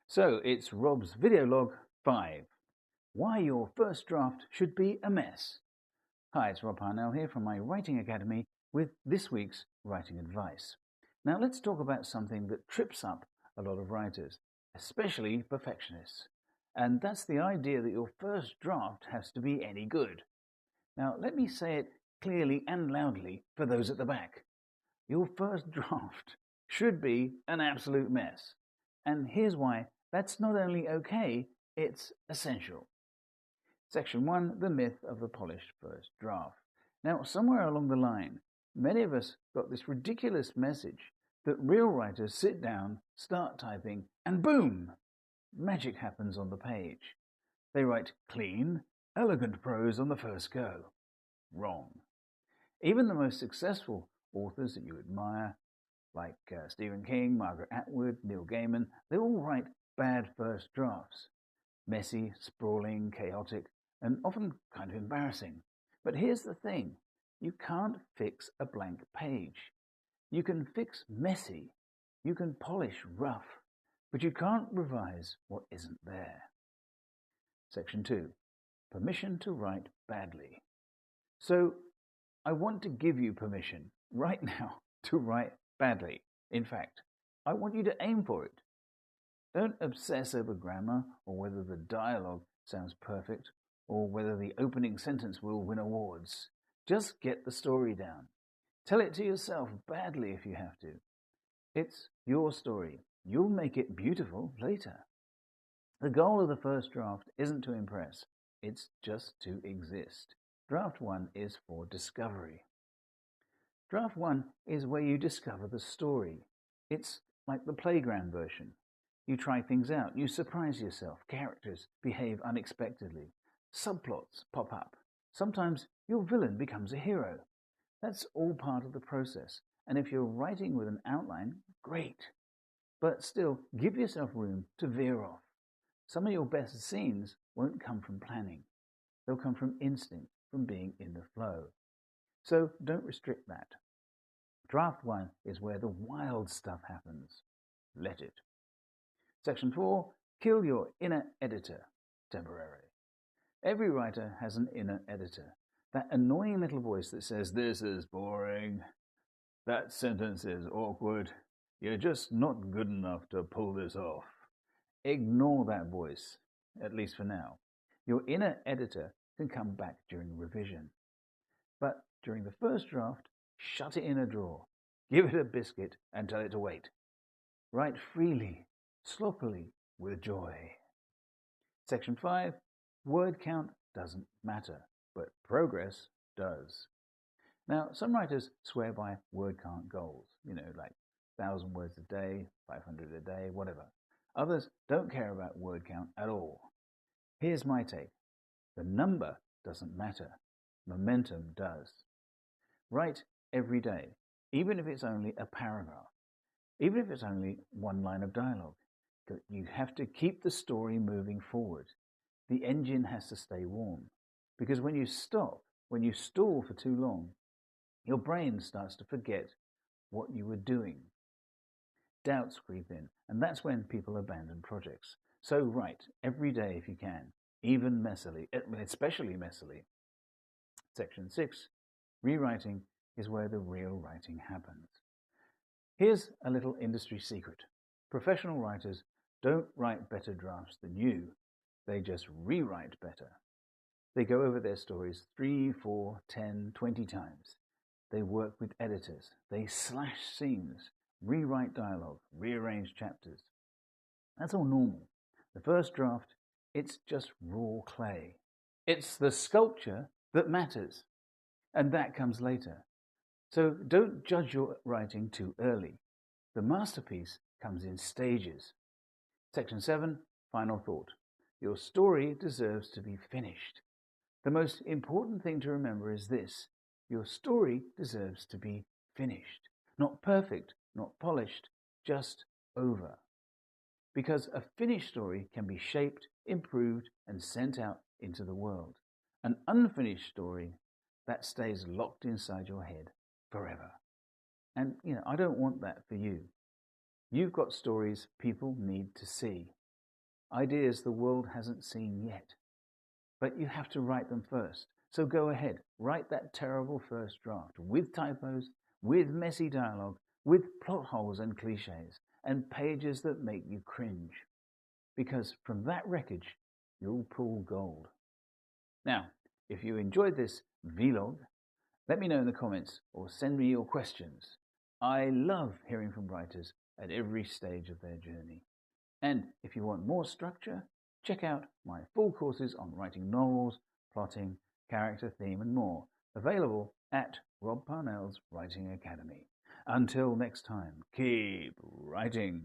So it's Rob's video log 5. Why your first draft should be a mess. Hi, it's Rob Parnell here from my Writing Academy with this week's writing advice. Now let's talk about something that trips up a lot of writers, especially perfectionists. And that's the idea that your first draft has to be any good. Now let me say it clearly and loudly for those at the back. Your first draft should be an absolute mess. And here's why that's not only okay, it's essential. Section 1, the myth of the polished first draft. Now, somewhere along the line, many of us got this ridiculous message that real writers sit down, start typing, and boom! Magic happens on the page. They write clean, elegant prose on the first go. Wrong. Even the most successful authors that you admire, like Stephen King, Margaret Atwood, Neil Gaiman, they all write bad first drafts. Messy, sprawling, chaotic, and often kind of embarrassing. But here's the thing. You can't fix a blank page. You can fix messy. You can polish rough. But you can't revise what isn't there. Section 2. Permission to write badly. So, I want to give you permission right now to write badly. In fact, I want you to aim for it. Don't obsess over grammar or whether the dialogue sounds perfect or whether the opening sentence will win awards. Just get the story down. Tell it to yourself badly if you have to. It's your story. You'll make it beautiful later. The goal of the first draft isn't to impress. It's just to exist. Draft 1 is for discovery. Draft 1 is where you discover the story. It's like the playground version. You try things out. You surprise yourself. Characters behave unexpectedly. Subplots pop up. Sometimes your villain becomes a hero. That's all part of the process. And if you're writing with an outline, great. But still, give yourself room to veer off. Some of your best scenes won't come from planning. They'll come from instinct, from being in the flow. So don't restrict that. Draft 1 is where the wild stuff happens. Let it. Section 4, kill your inner editor temporarily. Every writer has an inner editor. That annoying little voice that says, "This is boring. That sentence is awkward. You're just not good enough to pull this off." Ignore that voice, at least for now. Your inner editor can come back during revision. But during the first draft, shut it in a drawer. Give it a biscuit and tell it to wait. Write freely, sloppily, with joy. Section 5, word count doesn't matter, but progress does. Now, some writers swear by word count goals, like 1,000 words a day, 500 a day, whatever. Others don't care about word count at all. Here's my take. The number doesn't matter. Momentum does. Write every day, even if it's only a paragraph, even if it's only one line of dialogue. You have to keep the story moving forward. The engine has to stay warm. Because when you stop, when you stall for too long, your brain starts to forget what you were doing. Doubts creep in, and that's when people abandon projects. So write every day if you can, even messily, especially messily. Section 6, rewriting is where the real writing happens. Here's a little industry secret. Professional writers don't write better drafts than you. They just rewrite better. They go over their stories 3, 4, 10, 20 times. They work with editors. They slash scenes, rewrite dialogue, rearrange chapters. That's all normal. The first draft, it's just raw clay. It's the sculpture that matters. And that comes later. So don't judge your writing too early. The masterpiece comes in stages. Section 7, final thought. Your story deserves to be finished. The most important thing to remember is this. Your story deserves to be finished. Not perfect, not polished, just over. Because a finished story can be shaped, improved, and sent out into the world. An unfinished story, that stays locked inside your head forever. And, I don't want that for you. You've got stories people need to see. ideas the world hasn't seen yet. But you have to write them first. So go ahead, write that terrible first draft with typos, with messy dialogue, with plot holes and cliches, and pages that make you cringe. Because from that wreckage, you'll pull gold. Now, if you enjoyed this vlog, let me know in the comments or send me your questions. I love hearing from writers at every stage of their journey. And if you want more structure, check out my full courses on writing novels, plotting, character, theme, and more, available at Rob Parnell's Writing Academy. Until next time, keep writing.